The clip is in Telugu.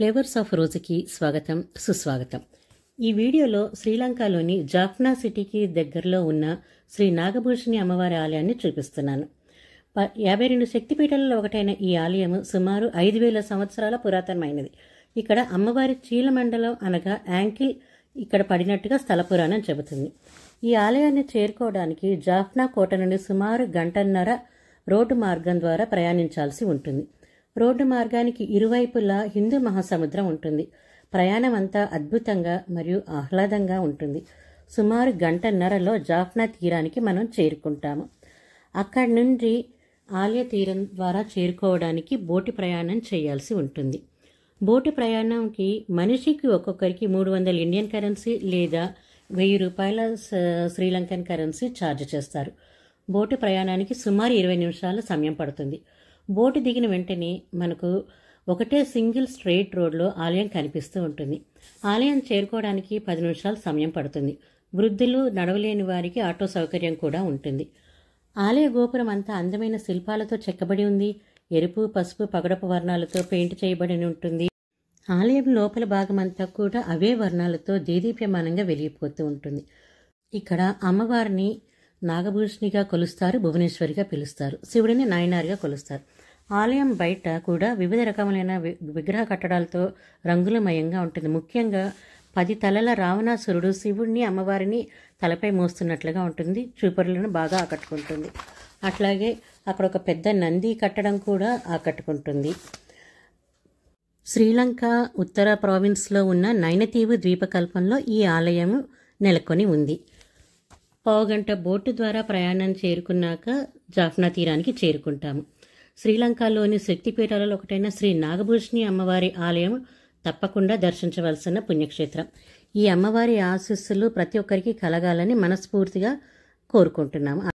ఫ్లేవర్స్ ఆఫ్ రోజుకి స్వాగతం సుస్వాగతం. ఈ వీడియోలో శ్రీలంకలోని జాఫ్నా సిటీకి దగ్గరలో ఉన్న శ్రీ నాగభూషణి అమ్మవారి ఆలయాన్ని చూపిస్తున్నాను. 52 శక్తిపీఠాలలో ఒకటైన ఈ ఆలయం సుమారు 5000 సంవత్సరాల పురాతనమైనది. ఇక్కడ అమ్మవారి చీలమండలం అనగా యాంకిల్ ఇక్కడ పడినట్టుగా స్థల పురాణం చెబుతుంది. ఈ ఆలయాన్ని చేరుకోవడానికి జాఫ్నా కోట నుండి సుమారు గంటన్నర రోడ్డు మార్గం ద్వారా ప్రయాణించాల్సి ఉంటుంది. రోడ్డు మార్గానికి ఇరువైపులా హిందూ మహాసముద్రం ఉంటుంది. ప్రయాణం అంతా అద్భుతంగా మరియు ఆహ్లాదంగా ఉంటుంది. సుమారు గంటన్నరలో జాఫ్నా తీరానికి మనం చేరుకుంటాము. అక్కడి నుండి ఆలయ తీరం ద్వారా చేరుకోవడానికి బోటు ప్రయాణం చేయాల్సి ఉంటుంది. బోటు ప్రయాణంకి మనిషికి ఒక్కొక్కరికి 300 ఇండియన్ కరెన్సీ లేదా 1000 రూపాయల శ్రీలంకన్ కరెన్సీ ఛార్జ్ చేస్తారు. బోటు ప్రయాణానికి సుమారు 20 నిమిషాల సమయం పడుతుంది. బోటు దిగిన వెంటనే మనకు ఒకటే సింగిల్ స్ట్రెయిట్ రోడ్లో ఆలయం కనిపిస్తూ ఉంటుంది. ఆలయం చేరుకోవడానికి 10 నిమిషాల సమయం పడుతుంది. వృద్ధులు, నడవలేని వారికి ఆటో సౌకర్యం కూడా ఉంటుంది. ఆలయ గోపురం అంతా అందమైన శిల్పాలతో చెక్కబడి ఉంది. ఎరుపు, పసుపు, పగడపు వర్ణాలతో పెయింట్ చేయబడి ఉంటుంది. ఆలయం లోపల భాగమంతా కూడా అవే వర్ణాలతో దేదీప్యమానంగా వెలిగిపోతూ ఉంటుంది. ఇక్కడ అమ్మవారిని నాగభూషణిగా కొలుస్తారు, భువనేశ్వరిగా పిలుస్తారు, శివుడిని నాయనారిగా కొలుస్తారు. ఆలయం బయట కూడా వివిధ రకములైన విగ్రహ కట్టడాలతో రంగులమయంగా ఉంటుంది. ముఖ్యంగా 10 తలల రావణాసురుడు శివుడిని, అమ్మవారిని తలపై మోస్తున్నట్లుగా ఉంటుంది. చూపరులను బాగా ఆకట్టుకుంటుంది. అట్లాగే అక్కడ ఒక పెద్ద నంది కట్టడం కూడా ఆకట్టుకుంటుంది. శ్రీలంక ఉత్తర ప్రావిన్స్లో ఉన్న నైనతీవు ద్వీపకల్పంలో ఈ ఆలయం నెలకొని ఉంది. పావుగంట బోటు ద్వారా ప్రయాణం చేరుకున్నాక జాఫ్నా తీరానికి చేరుకుంటాము. శ్రీలంకలోని శక్తిపీఠాలలో ఒకటైన శ్రీ నాగభూషణి అమ్మవారి ఆలయం తప్పకుండా దర్శించవలసిన పుణ్యక్షేత్రం. ఈ అమ్మవారి ఆశీస్సులు ప్రతి ఒక్కరికి కలగాలని మనస్ఫూర్తిగా కోరుకుంటున్నాము.